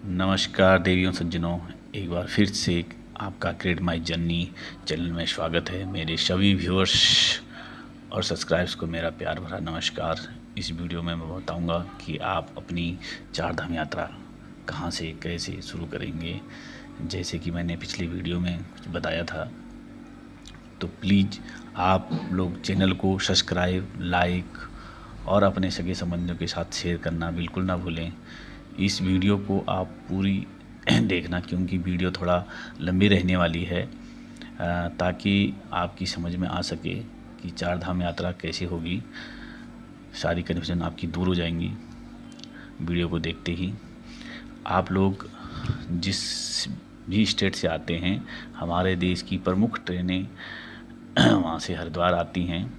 नमस्कार देवियों सज्जनों, एक बार फिर से आपका क्रिएट माई जर्नी चैनल में स्वागत है। मेरे सभी व्यूअर्स और सब्सक्राइबर्स को मेरा प्यार भरा नमस्कार। इस वीडियो में मैं बताऊंगा कि आप अपनी चार धाम यात्रा कहां से कैसे शुरू करेंगे। जैसे कि मैंने पिछली वीडियो में कुछ बताया था, तो प्लीज़ आप लोग चैनल को सब्सक्राइब, लाइक और अपने सगे संबंधियों के साथ शेयर करना बिल्कुल ना भूलें। इस वीडियो को आप पूरी देखना, क्योंकि वीडियो थोड़ा लंबी रहने वाली है, ताकि आपकी समझ में आ सके कि चार धाम यात्रा कैसे होगी। सारी कन्फ्यूजन आपकी दूर हो जाएंगी वीडियो को देखते ही। आप लोग जिस भी स्टेट से आते हैं, हमारे देश की प्रमुख ट्रेनें वहाँ से हरिद्वार आती हैं।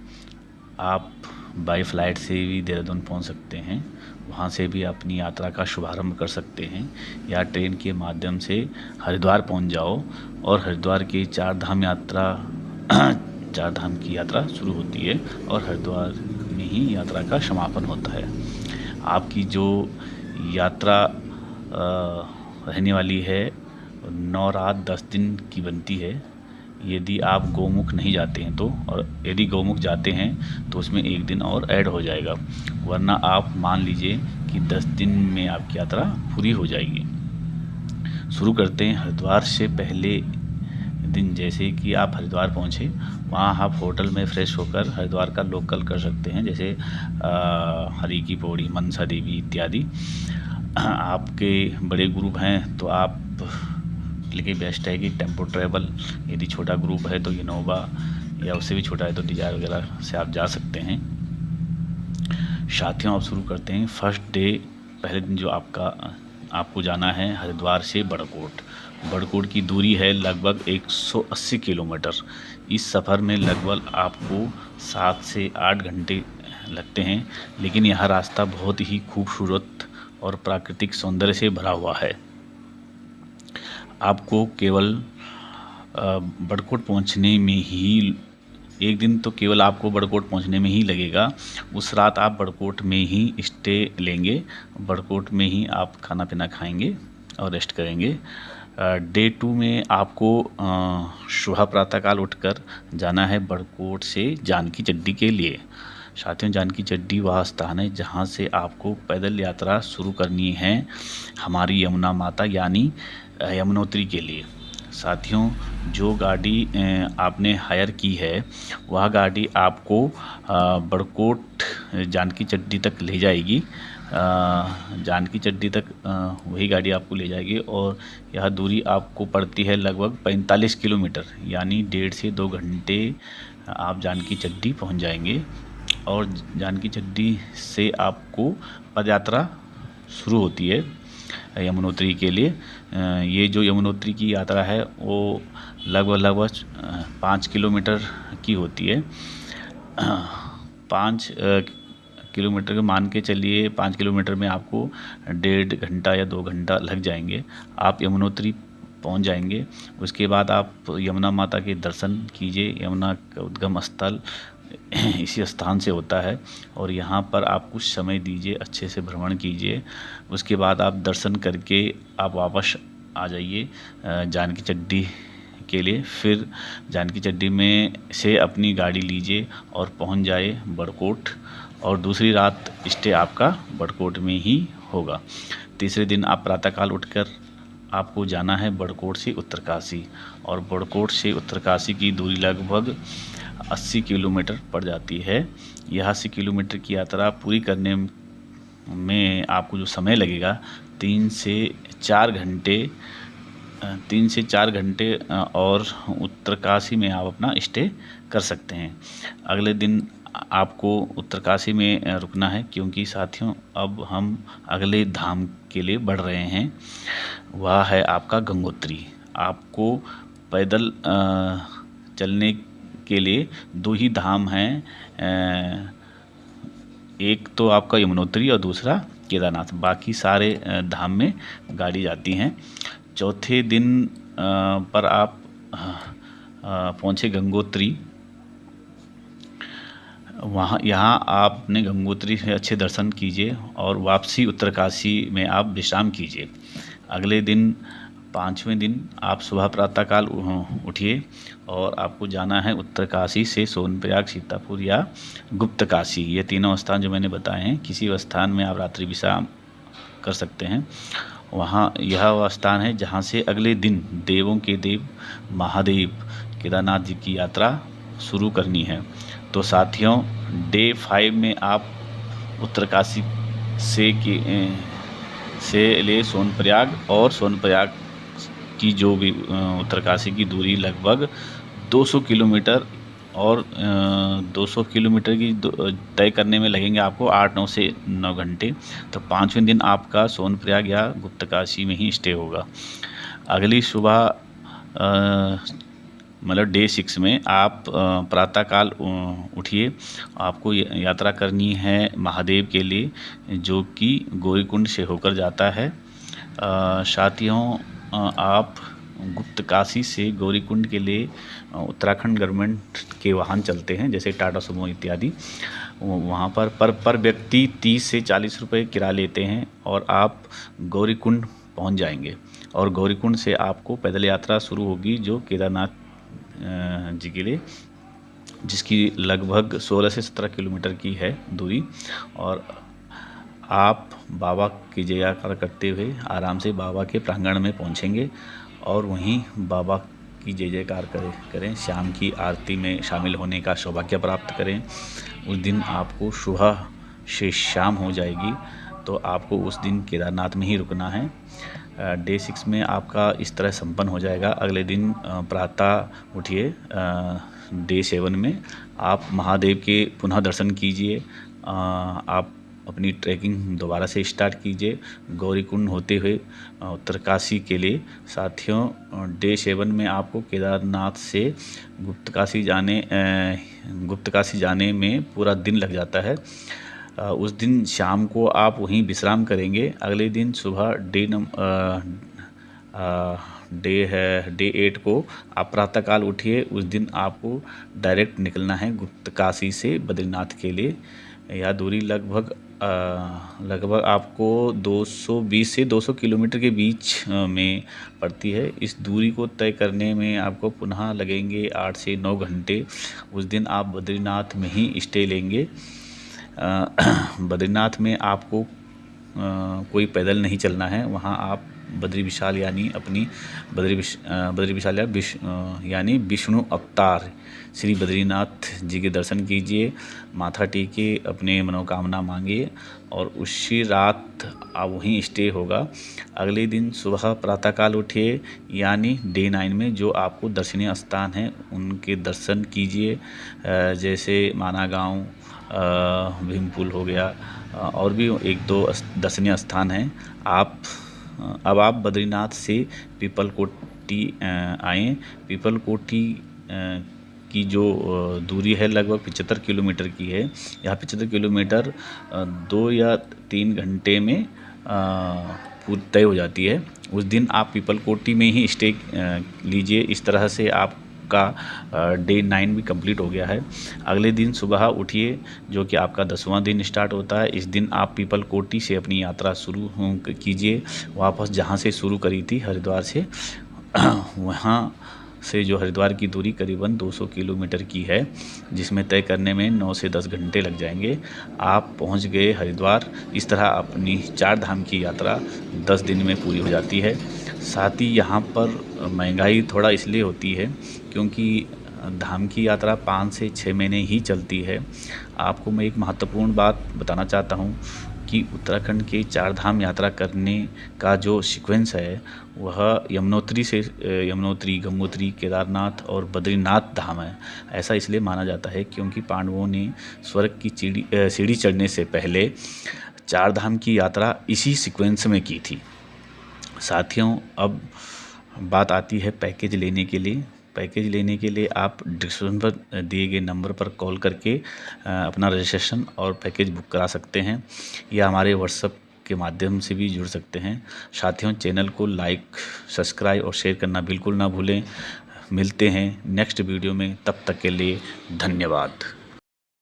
आप बाई फ्लाइट से भी देहरादून पहुँच सकते हैं, वहाँ से भी अपनी यात्रा का शुभारंभ कर सकते हैं, या ट्रेन के माध्यम से हरिद्वार पहुँच जाओ और हरिद्वार की चार धाम की यात्रा शुरू होती है और हरिद्वार में ही यात्रा का समापन होता है। आपकी जो यात्रा रहने वाली है 9 रात 10 दिन की बनती है, यदि आप गौमुख नहीं जाते हैं तो, और यदि गौमुख जाते हैं तो उसमें 1 दिन और ऐड हो जाएगा, वरना आप मान लीजिए कि 10 दिन में आपकी यात्रा पूरी हो जाएगी। शुरू करते हैं हरिद्वार से पहले दिन। जैसे कि आप हरिद्वार पहुँचे, वहाँ आप होटल में फ्रेश होकर हरिद्वार का लोकल कर सकते हैं, जैसे हरी की पौड़ी, मनसा देवी इत्यादि। आपके बड़े ग्रुप हैं तो आप लेके बेस्ट है कि टेम्पो ट्रैवल, यदि छोटा ग्रुप है तो इनोवा, या उससे भी छोटा है तो डिजायर वगैरह से आप जा सकते हैं। साथियों, आप शुरू करते हैं फर्स्ट डे। पहले दिन जो आपको जाना है हरिद्वार से बड़कोट। बड़कोट की दूरी है लगभग 180 किलोमीटर। इस सफ़र में लगभग आपको 7 से 8 घंटे लगते हैं, लेकिन यह रास्ता बहुत ही खूबसूरत और प्राकृतिक सौंदर्य से भरा हुआ है। आपको केवल बड़कोट पहुंचने में ही 1 दिन तो केवल आपको बड़कोट पहुंचने में ही लगेगा। उस रात आप बड़कोट में ही स्टे लेंगे, बड़कोट में ही आप खाना पीना खाएंगे और रेस्ट करेंगे। डे 2 में आपको सुबह प्रातःकाल उठकर जाना है बड़कोट से जानकी चड्डी के लिए। साथियों, जानकी चड्डी वह स्थान है जहाँ से आपको पैदल यात्रा शुरू करनी है हमारी यमुना माता यानी यमुनोत्री के लिए। साथियों, जो गाड़ी आपने हायर की है वह गाड़ी आपको बड़कोट जानकी चड्डी तक ले जाएगी। जानकी चड्डी तक वही गाड़ी आपको ले जाएगी, और यह दूरी आपको पड़ती है लगभग 45 किलोमीटर, यानी 1.5 से 2 घंटे आप जानकी चड्डी पहुंच जाएंगे। और जानकी चड्डी से आपको पदयात्रा शुरू होती है यमुनोत्री के लिए। ये जो यमुनोत्री की यात्रा है वो लगभग 5 किलोमीटर की होती है। 5 किलोमीटर के मान के चलिए, 5 किलोमीटर में आपको 1.5 घंटा या 2 घंटा लग जाएंगे। आप यमुनोत्री पहुंच जाएंगे। उसके बाद आप यमुना माता के दर्शन कीजिए। यमुना का उद्गम स्थल इसी स्थान से होता है, और यहाँ पर आप कुछ समय दीजिए, अच्छे से भ्रमण कीजिए। उसके बाद आप दर्शन करके आप वापस आ जाइए जानकी चड्डी के लिए। फिर जानकी चड्डी में से अपनी गाड़ी लीजिए और पहुँच जाए बड़कोट, और दूसरी रात स्टे आपका बड़कोट में ही होगा। तीसरे दिन आप प्रातःकाल उठकर आपको जाना है बड़कोट से उत्तरकाशी, और बड़कोट से उत्तरकाशी की दूरी लगभग 80 किलोमीटर पड़ जाती है। यह 80 किलोमीटर की यात्रा पूरी करने में आपको जो समय लगेगा 3 से 4 घंटे, और उत्तरकाशी में आप अपना स्टे कर सकते हैं। अगले दिन आपको उत्तरकाशी में रुकना है, क्योंकि साथियों अब हम अगले धाम के लिए बढ़ रहे हैं। वह है आपका गंगोत्री। आपको पैदल चलने के लिए 2 ही धाम हैं, एक तो आपका यमुनोत्री और दूसरा केदारनाथ। बाकी सारे धाम में गाड़ी जाती हैं। चौथे दिन पर आप पहुँचे गंगोत्री। वहाँ यहाँ आपने गंगोत्री से अच्छे दर्शन कीजिए और वापसी उत्तरकाशी में आप विश्राम कीजिए। अगले दिन 5वें दिन आप सुबह प्रातःकाल उठिए और आपको जाना है उत्तरकाशी से सोनप्रयाग, सीतापुर या गुप्तकाशी। ये तीनों स्थान जो मैंने बताए हैं, किसी स्थान में आप रात्रि विश्राम कर सकते हैं। वहाँ यह वह स्थान है जहाँ से अगले दिन देवों के देव महादेव केदारनाथ जी की यात्रा शुरू करनी है। तो साथियों, डे 5 में आप उत्तरकाशी से ले सोनप्रयाग, और सोनप्रयाग की जो भी उत्तरकाशी की दूरी लगभग 200 किलोमीटर, और 200 किलोमीटर की तय करने में लगेंगे आपको 8-9 से 9 घंटे। तो 5वें दिन आपका सोनप्रयाग या गुप्तकाशी में ही स्टे होगा। अगली सुबह मतलब डे 6 में आप प्रातःकाल उठिए। आपको यात्रा करनी है महादेव के लिए, जो कि गौरीकुंड से होकर जाता है। साथियों, आप गुप्तकाशी से गौरीकुंड के लिए उत्तराखंड गवर्नमेंट के वाहन चलते हैं, जैसे टाटा सुमो इत्यादि। वहाँ पर व्यक्ति 30 से 40 रुपये किराया लेते हैं और आप गौरीकुंड पहुँच जाएंगे। और गौरीकुंड से आपको पैदल यात्रा शुरू होगी, जो केदारनाथ जी के लिए, जिसकी लगभग 16 से 17 किलोमीटर की है दूरी। और आप बाबा की जयकार करते हुए आराम से बाबा के प्रांगण में पहुंचेंगे और वहीं बाबा की जय जयकार करें। शाम की आरती में शामिल होने का सौभाग्य प्राप्त करें। उस दिन आपको सुबह से शाम हो जाएगी, तो आपको उस दिन केदारनाथ में ही रुकना है। डे 6 में आपका इस तरह संपन्न हो जाएगा। अगले दिन प्रातः उठिए। डे 7 में आप महादेव के पुनः दर्शन कीजिए। आप अपनी ट्रैकिंग दोबारा से स्टार्ट कीजिए गौरीकुंड होते हुए उत्तरकाशी के लिए। साथियों, डे 7 में आपको केदारनाथ से गुप्तकाशी जाने में पूरा दिन लग जाता है। उस दिन शाम को आप वहीं विश्राम करेंगे। अगले दिन सुबह डे 8 को आप प्रातःकाल उठिए। उस दिन आपको डायरेक्ट निकलना है गुप्तकाशी से बद्रीनाथ के लिए। यह दूरी लगभग आपको 220 से 200 किलोमीटर के बीच में पड़ती है। इस दूरी को तय करने में आपको पुनः लगेंगे 8 से 9 घंटे। उस दिन आप बद्रीनाथ में ही स्टे लेंगे। बद्रीनाथ में आपको कोई पैदल नहीं चलना है। वहाँ आप बद्री विशाल यानी यानी विष्णु अवतार श्री बद्रीनाथ जी के दर्शन कीजिए, माथा टेके अपने मनोकामना मांगिए और उसी रात आप वहीं स्टे होगा। अगले दिन सुबह प्रातःकाल उठिए, यानी डे 9 में जो आपको दर्शनीय स्थान हैं उनके दर्शन कीजिए, जैसे माना गाँव, भीमपुल हो गया, और भी 1-2 दर्शनीय स्थान हैं। अब आप बद्रीनाथ से पीपलकोटी आएँ। पीपलकोटी की जो दूरी है लगभग 75 किलोमीटर की है। यह 75 किलोमीटर 2 या 3 घंटे में तय हो जाती है। उस दिन आप पीपलकोटी में ही स्टे लीजिए। इस तरह से आपका डे 9 भी कंप्लीट हो गया है। अगले दिन सुबह उठिए, जो कि आपका 10वां दिन स्टार्ट होता है। इस दिन आप पीपलकोटी से अपनी यात्रा शुरू कीजिए, वापस जहां से शुरू करी थी हरिद्वार से। वहां से जो हरिद्वार की दूरी करीबन 200 किलोमीटर की है, जिसमें तय करने में 9 से 10 घंटे लग जाएंगे। आप पहुंच गए हरिद्वार। इस तरह अपनी 4 धाम की यात्रा 10 दिन में पूरी हो जाती है। साथ ही यहाँ पर महंगाई थोड़ा इसलिए होती है क्योंकि धाम की यात्रा 5 से 6 महीने ही चलती है। आपको मैं एक महत्वपूर्ण बात बताना चाहता हूँ कि उत्तराखंड के 4 धाम यात्रा करने का जो सीक्वेंस है वह यमुनोत्री, गंगोत्री, केदारनाथ और बद्रीनाथ धाम है। ऐसा इसलिए माना जाता है क्योंकि पांडवों ने स्वर्ग की सीढ़ी चढ़ने से पहले 4 धाम की यात्रा इसी सीक्वेंस में की थी। साथियों, अब बात आती है पैकेज लेने के लिए। पैकेज लेने के लिए आप डिस्क्रिप्शन पर दिए गए नंबर पर कॉल करके अपना रजिस्ट्रेशन और पैकेज बुक करा सकते हैं, या हमारे व्हाट्सएप के माध्यम से भी जुड़ सकते हैं। साथियों, चैनल को लाइक, सब्सक्राइब और शेयर करना बिल्कुल ना भूलें। मिलते हैं नेक्स्ट वीडियो में, तब तक के लिए धन्यवाद।